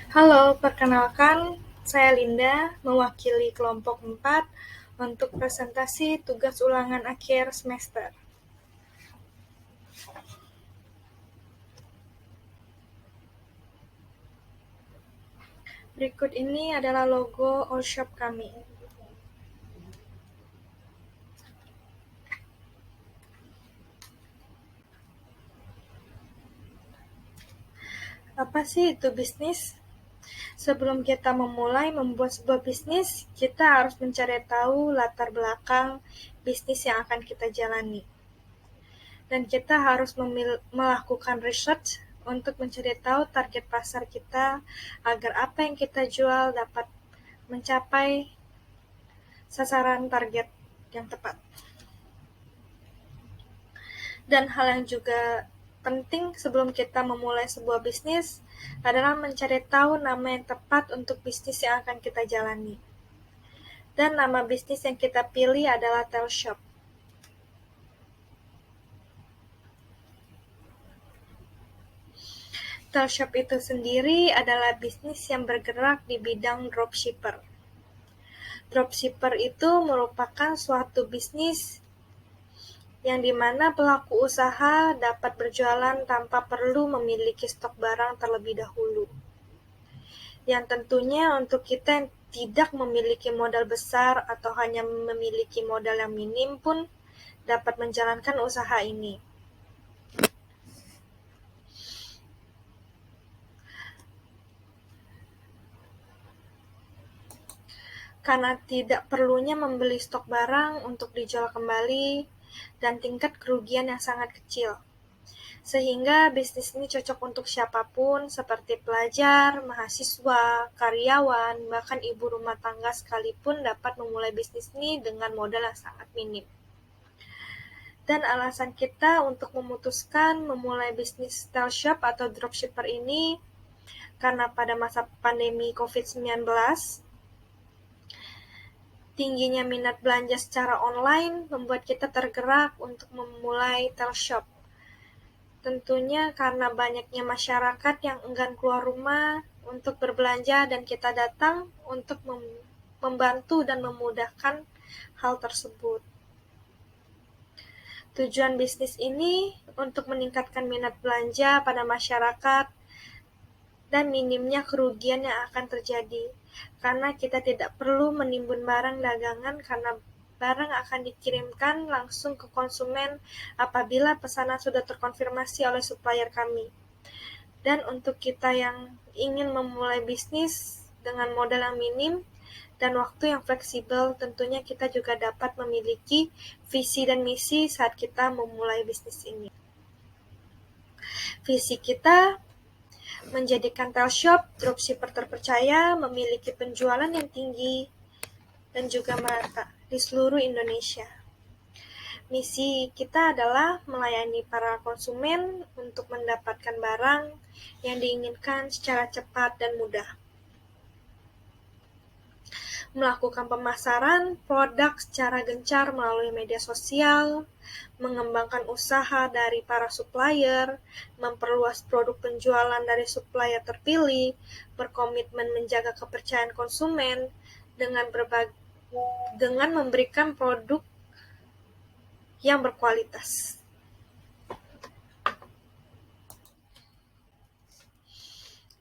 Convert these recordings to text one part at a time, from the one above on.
Halo, perkenalkan saya Linda, mewakili kelompok 4 untuk presentasi tugas ulangan akhir semester. Berikut ini adalah logo all shop kami. Apa sih itu bisnis? Sebelum kita memulai membuat sebuah bisnis, kita harus mencari tahu latar belakang bisnis yang akan kita jalani. Dan kita harus melakukan research untuk mencari tahu target pasar kita agar apa yang kita jual dapat mencapai sasaran target yang tepat. Dan hal yang juga penting sebelum kita memulai sebuah bisnis adalah mencari tahu nama yang tepat untuk bisnis yang akan kita jalani. Dan nama bisnis yang kita pilih adalah Telshop. Telshop itu sendiri adalah bisnis yang bergerak di bidang dropshipper. Dropshipper itu merupakan suatu bisnis yang dimana pelaku usaha dapat berjualan tanpa perlu memiliki stok barang terlebih dahulu. Yang tentunya untuk kita yang tidak memiliki modal besar atau hanya memiliki modal yang minim pun dapat menjalankan usaha ini. Karena tidak perlunya membeli stok barang untuk dijual kembali dan tingkat kerugian yang sangat kecil. Sehingga bisnis ini cocok untuk siapapun seperti pelajar, mahasiswa, karyawan, bahkan ibu rumah tangga sekalipun dapat memulai bisnis ini dengan modal yang sangat minim. Dan alasan kita untuk memutuskan memulai bisnis Telshop atau dropshipper ini karena pada masa pandemi COVID-19, tingginya minat belanja secara online membuat kita tergerak untuk memulai Telshop. Tentunya karena banyaknya masyarakat yang enggan keluar rumah untuk berbelanja dan kita datang untuk membantu dan memudahkan hal tersebut. Tujuan bisnis ini untuk meningkatkan minat belanja pada masyarakat dan minimnya kerugian yang akan terjadi, karena kita tidak perlu menimbun barang dagangan karena barang akan dikirimkan langsung ke konsumen apabila pesanan sudah terkonfirmasi oleh supplier kami. Dan untuk kita yang ingin memulai bisnis dengan modal yang minim dan waktu yang fleksibel, tentunya kita juga dapat memiliki visi dan misi saat kita memulai bisnis ini. Visi kita menjadikan Telshop dropshipper terpercaya, memiliki penjualan yang tinggi dan juga merata di seluruh Indonesia. Misi kita adalah melayani para konsumen untuk mendapatkan barang yang diinginkan secara cepat dan mudah. Melakukan pemasaran produk secara gencar melalui media sosial, mengembangkan usaha dari para supplier, memperluas produk penjualan dari supplier terpilih, berkomitmen menjaga kepercayaan konsumen dengan memberikan produk yang berkualitas.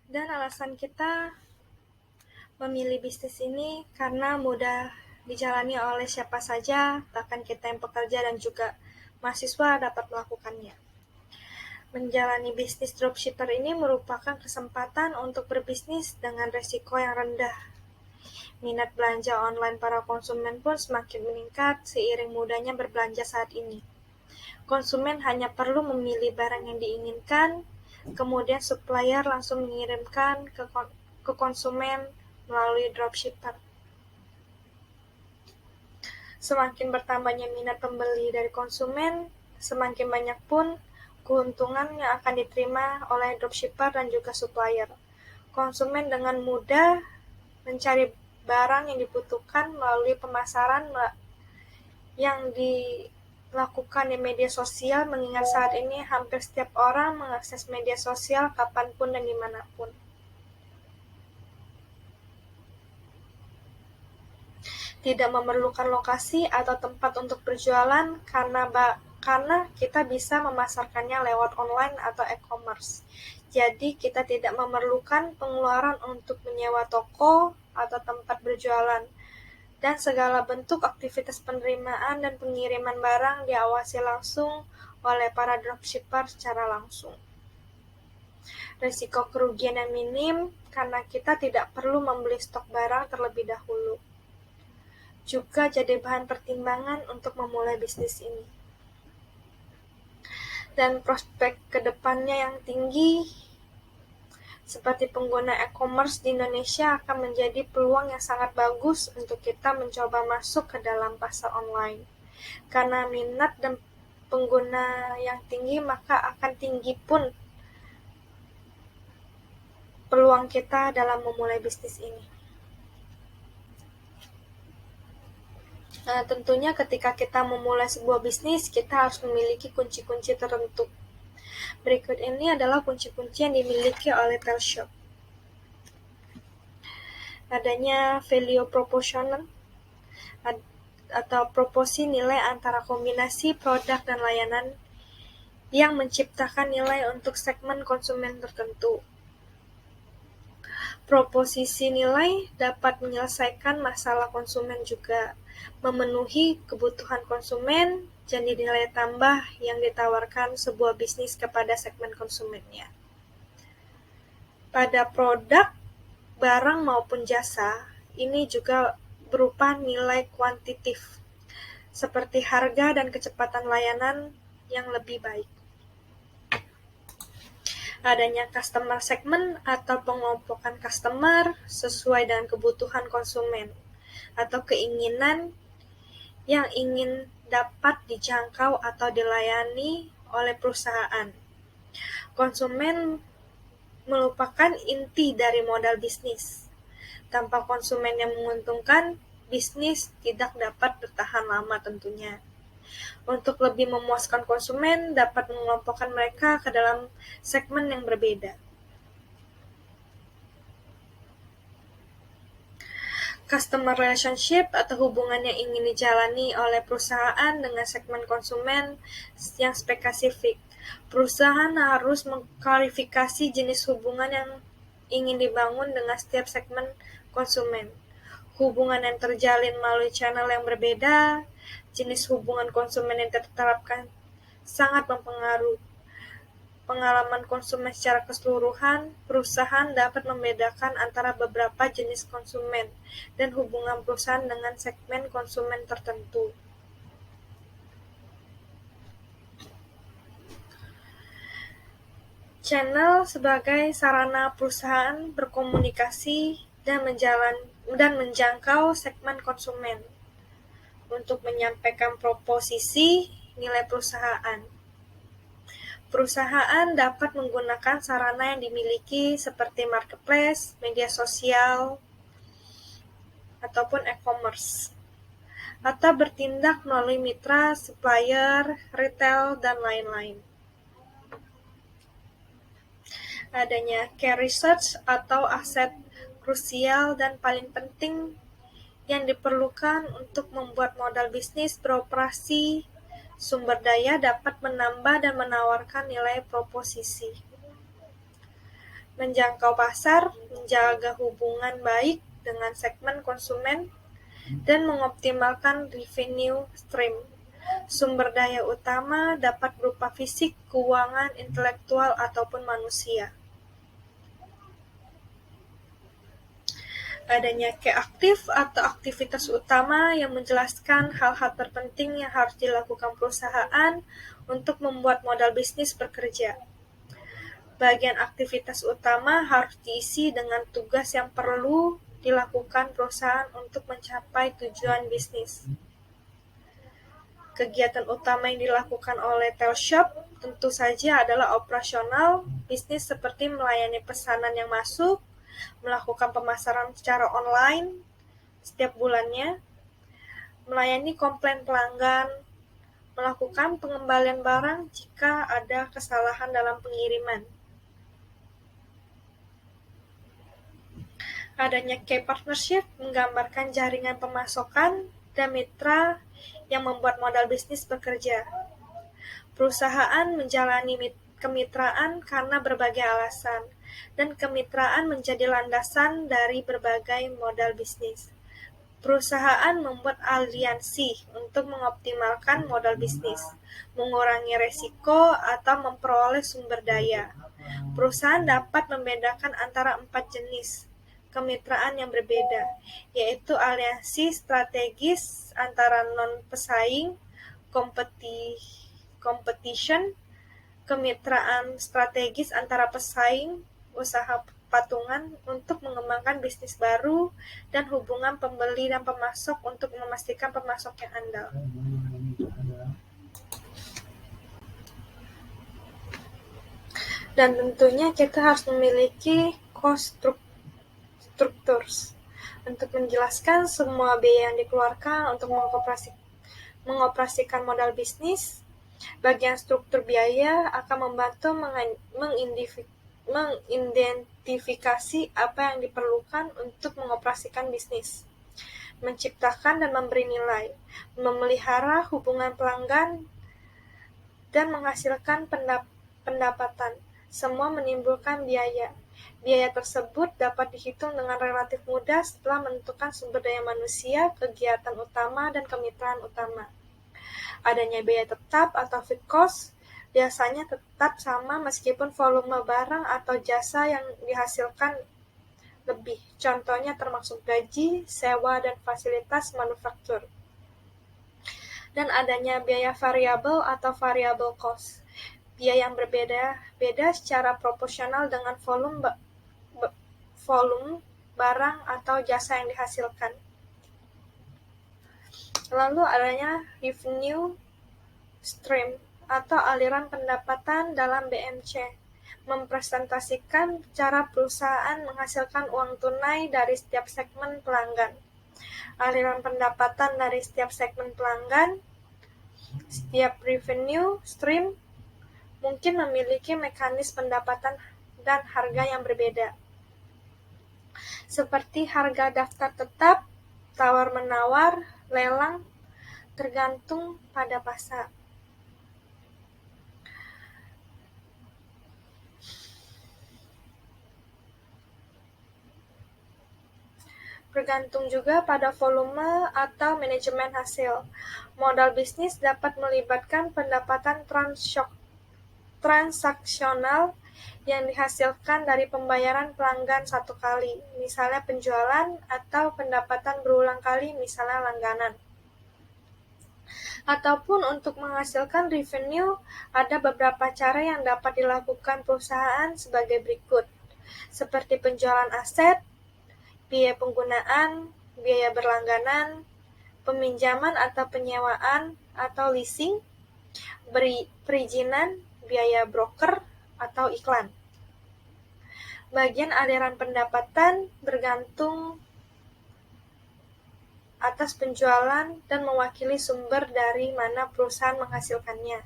Dan alasan kita memilih bisnis ini karena mudah dijalani oleh siapa saja, bahkan kita yang pekerja dan juga mahasiswa dapat melakukannya. Menjalani bisnis dropshipper ini merupakan kesempatan untuk berbisnis dengan resiko yang rendah. Minat belanja online para konsumen pun semakin meningkat seiring mudahnya berbelanja saat ini. Konsumen hanya perlu memilih barang yang diinginkan, kemudian supplier langsung mengirimkan ke konsumen melalui dropshipper. Semakin bertambahnya minat pembeli dari konsumen, semakin banyak pun keuntungan yang akan diterima oleh dropshipper dan juga supplier. Konsumen dengan mudah mencari barang yang dibutuhkan melalui pemasaran yang dilakukan di media sosial, mengingat saat ini hampir setiap orang mengakses media sosial kapanpun dan dimanapun. tidak memerlukan lokasi atau tempat untuk berjualan karena kita bisa memasarkannya lewat online atau e-commerce. Jadi kita tidak memerlukan pengeluaran untuk menyewa toko atau tempat berjualan, dan segala bentuk aktivitas penerimaan dan pengiriman barang diawasi langsung oleh para dropshipper secara langsung. Risiko kerugian yang minim karena kita tidak perlu membeli stok barang terlebih dahulu. Juga jadi bahan pertimbangan untuk memulai bisnis ini. Dan prospek kedepannya yang tinggi, seperti pengguna e-commerce di Indonesia akan menjadi peluang yang sangat bagus untuk kita mencoba masuk ke dalam pasar online. Karena minat dan pengguna yang tinggi, maka akan tinggi pun peluang kita dalam memulai bisnis ini. Tentunya ketika kita memulai sebuah bisnis, kita harus memiliki kunci-kunci tertentu. Berikut ini adalah kunci-kunci yang dimiliki oleh Telshop. Adanya value proposition atau proporsi nilai antara kombinasi produk dan layanan yang menciptakan nilai untuk segmen konsumen tertentu. Proposisi nilai dapat menyelesaikan masalah konsumen juga, memenuhi kebutuhan konsumen, jadi nilai tambah yang ditawarkan sebuah bisnis kepada segmen konsumennya. Pada produk, barang maupun jasa, ini juga berupa nilai kuantitatif, seperti harga dan kecepatan layanan yang lebih baik. Adanya customer segment atau pengelompokan customer sesuai dengan kebutuhan konsumen atau keinginan yang ingin dapat dijangkau atau dilayani oleh perusahaan. Konsumen merupakan inti dari modal bisnis. Tanpa konsumen yang menguntungkan, bisnis tidak dapat bertahan lama tentunya. Untuk lebih memuaskan konsumen, dapat mengelompokkan mereka ke dalam segmen yang berbeda. Customer relationship atau hubungan yang ingin dijalani oleh perusahaan dengan segmen konsumen yang spesifik. Perusahaan harus mengklarifikasi jenis hubungan yang ingin dibangun dengan setiap segmen konsumen. Hubungan yang terjalin melalui channel yang berbeda, jenis hubungan konsumen yang terterapkan sangat mempengaruhi pengalaman konsumen secara keseluruhan. Perusahaan dapat membedakan antara beberapa jenis konsumen dan hubungan perusahaan dengan segmen konsumen tertentu. Channel sebagai sarana perusahaan berkomunikasi dan menjangkau segmen konsumen untuk menyampaikan proposisi nilai perusahaan. Perusahaan dapat menggunakan sarana yang dimiliki seperti marketplace, media sosial, ataupun e-commerce, atau bertindak melalui mitra, supplier, retail, dan lain-lain. Adanya key research atau aset krusial dan paling penting yang diperlukan untuk membuat modal bisnis beroperasi. Sumber daya dapat menambah dan menawarkan nilai proposisi. Menjangkau pasar, menjaga hubungan baik dengan segmen konsumen, dan mengoptimalkan revenue stream. Sumber daya utama dapat berupa fisik, keuangan, intelektual, ataupun manusia. Adanya key aktif atau aktivitas utama yang menjelaskan hal-hal terpenting yang harus dilakukan perusahaan untuk membuat modal bisnis bekerja. Bagian aktivitas utama harus diisi dengan tugas yang perlu dilakukan perusahaan untuk mencapai tujuan bisnis. Kegiatan utama yang dilakukan oleh Telshop tentu saja adalah operasional bisnis seperti melayani pesanan yang masuk, melakukan pemasaran secara online setiap bulannya, melayani komplain pelanggan, melakukan pengembalian barang jika ada kesalahan dalam pengiriman. Adanya key partnership menggambarkan jaringan pemasokan dan mitra yang membuat modal bisnis bekerja. Perusahaan menjalani kemitraan karena berbagai alasan, dan kemitraan menjadi landasan dari berbagai modal bisnis. Perusahaan membuat aliansi untuk mengoptimalkan modal bisnis, mengurangi resiko, atau memperoleh sumber daya. Perusahaan dapat membedakan antara 4 jenis kemitraan yang berbeda, yaitu aliansi strategis antara non-pesaing, competition, kemitraan strategis antara pesaing, usaha patungan untuk mengembangkan bisnis baru, dan hubungan pembeli dan pemasok untuk memastikan pemasok yang andal. Dan tentunya kita harus memiliki cost structures untuk menjelaskan semua biaya yang dikeluarkan untuk mengoperasikan modal bisnis. Bagian struktur biaya akan membantu mengidentifikasi apa yang diperlukan untuk mengoperasikan bisnis, menciptakan dan memberi nilai, memelihara hubungan pelanggan, dan menghasilkan pendapatan. Semua menimbulkan biaya. Biaya tersebut dapat dihitung dengan relatif mudah setelah menentukan sumber daya manusia, kegiatan utama, dan kemitraan utama. Adanya biaya tetap atau fixed cost biasanya tetap sama meskipun volume barang atau jasa yang dihasilkan lebih. Contohnya termasuk gaji, sewa, dan fasilitas manufaktur. Dan adanya biaya variabel atau variable cost. Biaya yang berbeda secara proporsional dengan volume barang atau jasa yang dihasilkan. Lalu adanya revenue stream atau aliran pendapatan dalam BMC, mempresentasikan cara perusahaan menghasilkan uang tunai dari setiap segmen pelanggan. Aliran pendapatan dari setiap segmen pelanggan. Setiap revenue stream mungkin memiliki mekanisme pendapatan dan harga yang berbeda, seperti harga daftar tetap, tawar-menawar, lelang, tergantung pada pasar. Bergantung juga pada volume atau manajemen hasil. Modal bisnis dapat melibatkan pendapatan transaksional yang dihasilkan dari pembayaran pelanggan satu kali, misalnya penjualan, atau pendapatan berulang kali, misalnya langganan. Ataupun untuk menghasilkan revenue, ada beberapa cara yang dapat dilakukan perusahaan sebagai berikut, seperti penjualan aset, biaya penggunaan, biaya berlangganan, peminjaman atau penyewaan atau leasing, perizinan, biaya broker, atau iklan. Bagian aliran pendapatan bergantung atas penjualan dan mewakili sumber dari mana perusahaan menghasilkannya.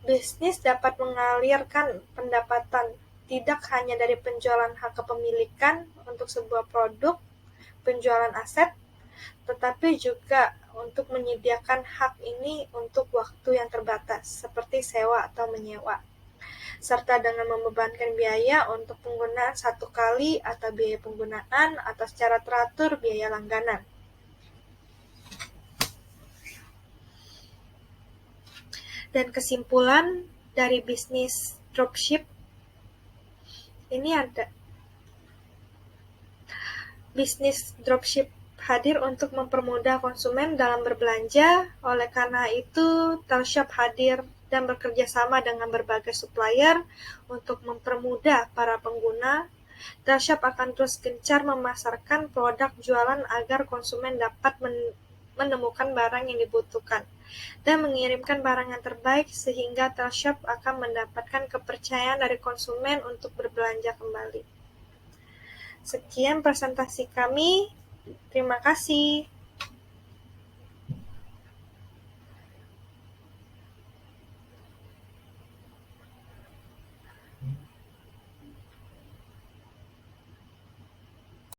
Bisnis dapat mengalirkan pendapatan tidak hanya dari penjualan hak kepemilikan untuk sebuah produk, penjualan aset, tetapi juga untuk menyediakan hak ini untuk waktu yang terbatas, seperti sewa atau menyewa, serta dengan membebankan biaya untuk penggunaan satu kali atau biaya penggunaan atau secara teratur biaya langganan. Dan kesimpulan dari bisnis dropship ini ada. Bisnis dropship hadir untuk mempermudah konsumen dalam berbelanja. Oleh karena itu, Telshop hadir dan bekerja sama dengan berbagai supplier untuk mempermudah para pengguna. Telshop akan terus gencar memasarkan produk jualan agar konsumen dapat menemukan barang yang dibutuhkan dan mengirimkan barang yang terbaik, sehingga Telshop akan mendapatkan kepercayaan dari konsumen untuk berbelanja kembali. Sekian presentasi kami. Terima kasih.